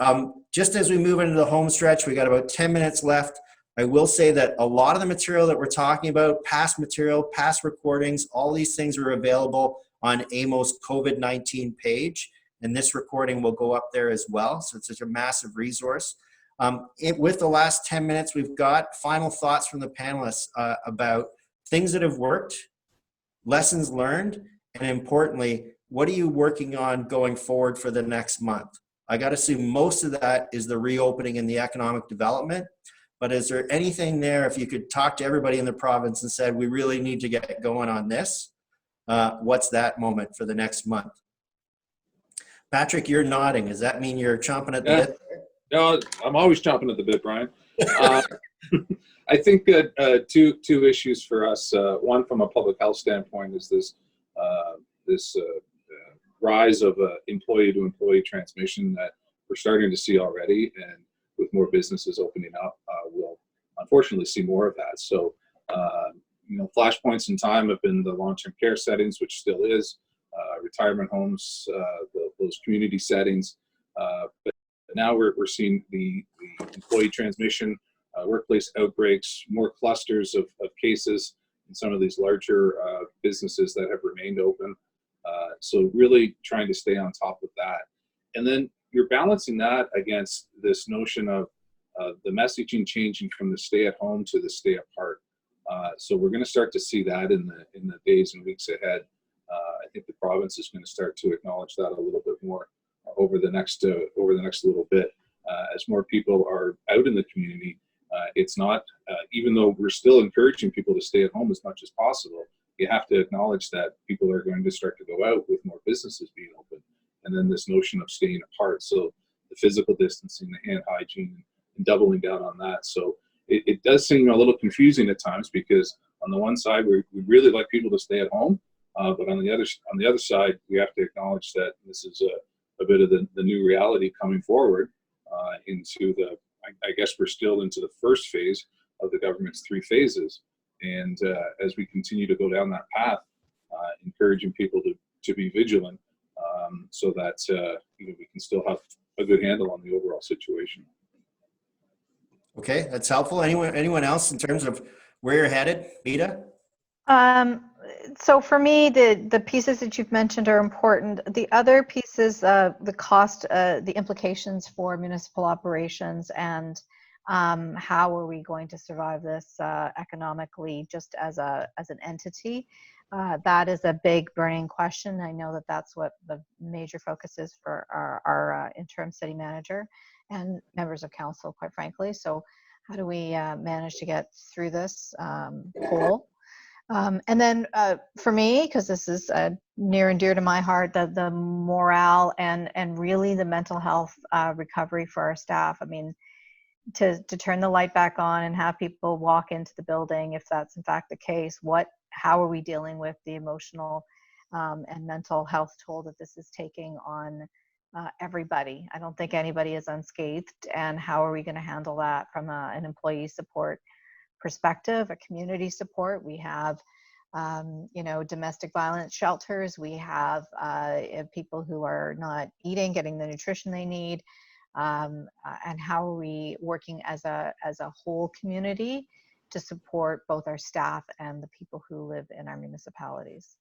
A: just as we move into the home stretch, we got about 10 minutes left. I will say that a lot of the material that we're talking about, past material, past recordings, all these things are available on AMO's COVID-19 page. And this recording will go up there as well. So it's such a massive resource. With the last 10 minutes, we've got final thoughts from the panelists about things that have worked, lessons learned, and importantly, what are you working on going forward for the next month? I got to assume most of that is the reopening and the economic development. But is there anything there, if you could talk to everybody in the province and said, we really need to get going on this, what's that moment for the next month? Patrick, you're nodding. Does that mean you're chomping at the bit?
D: No, I'm always chomping at the bit, Brian. I think that two issues for us. One, from a public health standpoint, is this rise of employee-to-employee transmission that we're starting to see already, and with more businesses opening up, we'll unfortunately see more of that. So, flashpoints in time have been the long-term care settings, which still is. Retirement homes, those community settings, but now we're seeing the employee transmission, workplace outbreaks, more clusters of cases in some of these larger businesses that have remained open. So really trying to stay on top of that. And then you're balancing that against this notion of the messaging changing from the stay at home to the stay apart. So we're going to start to see that in the days and weeks ahead. I think the province is going to start to acknowledge that a little bit more over the next little bit. As more people are out in the community, it's not, even though we're still encouraging people to stay at home as much as possible, you have to acknowledge that people are going to start to go out with more businesses being open. And then this notion of staying apart. So the physical distancing, the hand hygiene, and doubling down on that. So it does seem a little confusing at times because on the one side, we really like people to stay at home. But on the other side, we have to acknowledge that this is a bit of the new reality coming forward into I guess we're still into the first phase of the government's 3 phases. And as we continue to go down that path, encouraging people to be vigilant so that we can still have a good handle on the overall situation.
A: Okay, that's helpful. Anyone else in terms of where you're headed, Meeta?
G: So for me, the pieces that you've mentioned are important. The other pieces, the cost, the implications for municipal operations, and how are we going to survive this economically, just as an entity. That is a big burning question. I know that that's what the major focus is for our interim city manager and members of council, quite frankly. So how do we manage to get through this whole? And then for me, because this is near and dear to my heart, the morale and really the mental health recovery for our staff. I mean, to turn the light back on and have people walk into the building, if that's in fact the case, what how are we dealing with the emotional and mental health toll that this is taking on everybody? I don't think anybody is unscathed. And how are we going to handle that from an employee support perspective, a community support? We have, you know, domestic violence shelters. We have people who are not eating, getting the nutrition they need. And how are we working as a whole community to support both our staff and the people who live in our municipalities?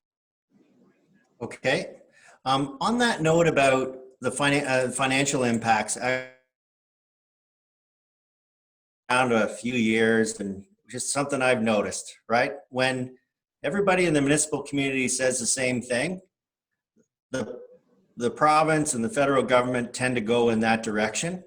A: Okay. On that note about the financial impacts, around a few years, and just something I've noticed, right? When everybody in the municipal community says the same thing, the province and the federal government tend to go in that direction.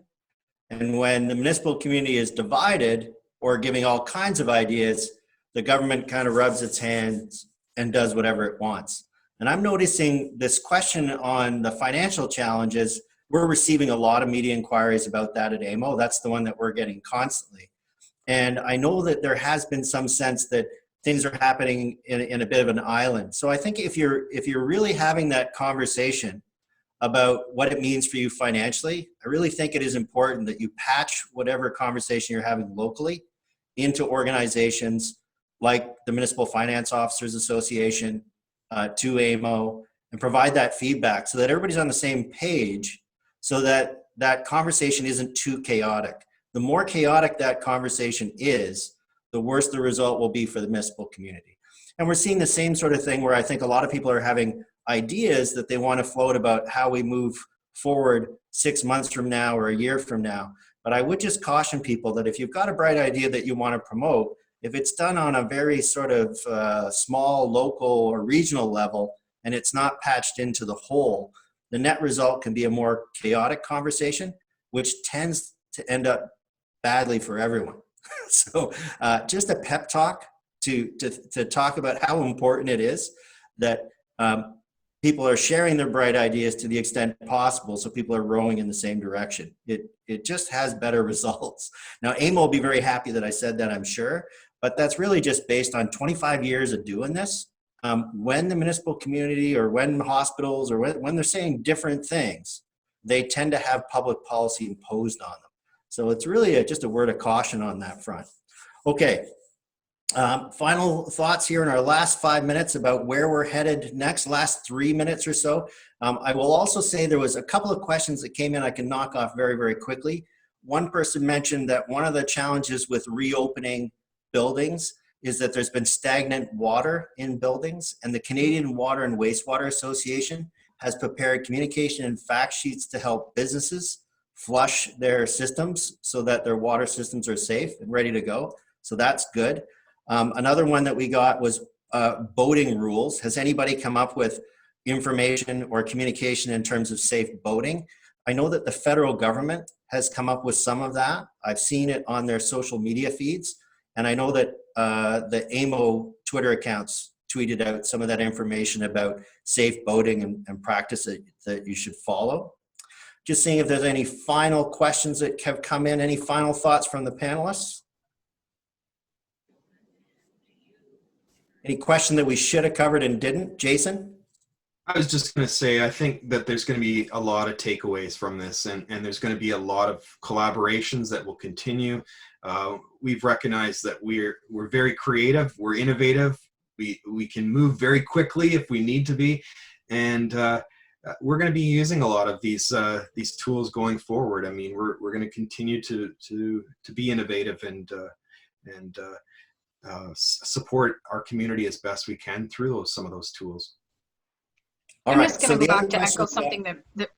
A: And when the municipal community is divided or giving all kinds of ideas, the government kind of rubs its hands and does whatever it wants. And I'm noticing this question on the financial challenges. We're receiving a lot of media inquiries about that at AMO. That's the one that we're getting constantly. And I know that there has been some sense that things are happening in a bit of an island. So I think if you're really having that conversation about what it means for you financially, I really think it is important that you patch whatever conversation you're having locally into organizations like the Municipal Finance Officers Association, to AMO, and provide that feedback so that everybody's on the same page, so that that conversation isn't too chaotic. The more chaotic that conversation is, the worse the result will be for the municipal community. And we're seeing the same sort of thing where I think a lot of people are having ideas that they want to float about how we move forward 6 months from now or a year from now. But I would just caution people that if you've got a bright idea that you want to promote, if it's done on a very sort of small, local or regional level, and it's not patched into the whole, the net result can be a more chaotic conversation, which tends to end up badly for everyone. So just a pep talk to talk about how important it is that people are sharing their bright ideas to the extent possible, so people are rowing in the same direction. It just has better results. Now, AMO will be very happy that I said that, I'm sure, but that's really just based on 25 years of doing this. When the municipal community or when hospitals or when they're saying different things, they tend to have public policy imposed on them. So it's really just a word of caution on that front. Okay, final thoughts here in our last 5 minutes about where we're headed next, last 3 minutes or so. I will also say there was a couple of questions that came in I can knock off very, very quickly. One person mentioned that one of the challenges with reopening buildings is that there's been stagnant water in buildings, and the Canadian Water and Wastewater Association has prepared communication and fact sheets to help businesses flush their systems so that their water systems are safe and ready to go. So that's good. Another one that we got was boating rules. Has anybody come up with information or communication in terms of safe boating? I know that the federal government has come up with some of that. I've seen it on their social media feeds. And I know that the AMO Twitter accounts tweeted out some of that information about safe boating and practice that you should follow. Just seeing if there's any final questions that have come in. Any final thoughts from the panelists? Any question that we should have covered and didn't? Jason?
B: I was just going to say, I think that there's going to be a lot of takeaways from this, and there's going to be a lot of collaborations that will continue. We've recognized that we're very creative, we're innovative, we can move very quickly if we need to be, and we're going to be using a lot of these tools going forward. I mean, we're going to continue to be innovative and support our community as best we can through some of those tools.
E: I'm just going to go back to echo something that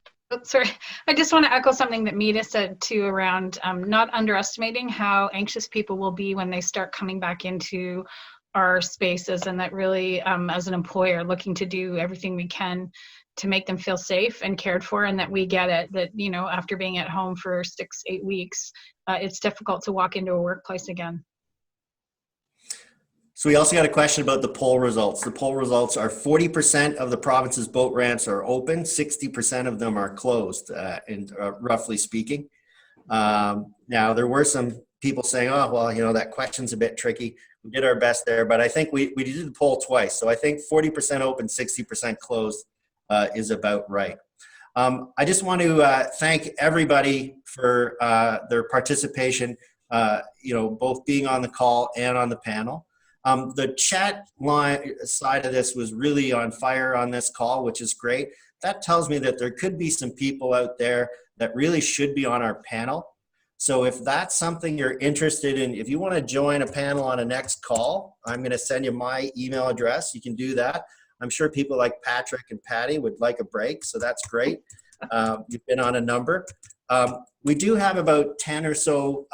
E: sorry, I just want to echo something that Meeta said too around not underestimating how anxious people will be when they start coming back into our spaces, and that really as an employer looking to do everything we can to make them feel safe and cared for, and that we get it, that, you know, after being at home for 6-8 weeks, it's difficult to walk into a workplace again.
A: So we also got a question about the poll results. The poll results are 40% of the province's boat ramps are open, 60% of them are closed, roughly speaking. Now, there were some people saying, oh, well, you know, that question's a bit tricky. We did our best there, but I think we did the poll twice. So I think 40% open, 60% closed is about right. I just want to thank everybody for their participation, both being on the call and on the panel. The chat line side of this was really on fire on this call, which is great. That tells me that there could be some people out there that really should be on our panel. So if that's something you're interested in, if you want to join a panel on a next call, I'm going to send you my email address. You can do that. I'm sure people like Patrick and Patti would like a break, so that's great. You've been on a number. We do have about 10 or so,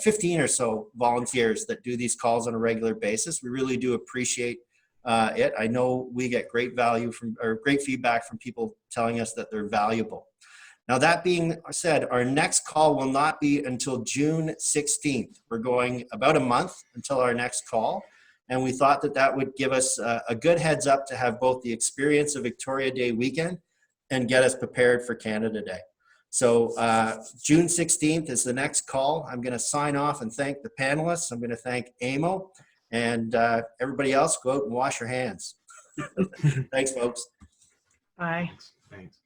A: 15 or so volunteers that do these calls on a regular basis. We really do appreciate it. I know we get great value from, or great feedback from people telling us that they're valuable. Now, that being said, our next call will not be until June 16th. We're going about a month until our next call. And we thought that that would give us a good heads up to have both the experience of Victoria Day weekend and get us prepared for Canada Day. So June 16th is the next call. I'm going to sign off and thank the panelists. I'm going to thank AMO, and everybody else, go out and wash your hands. Thanks, folks.
C: Bye.
B: Thanks.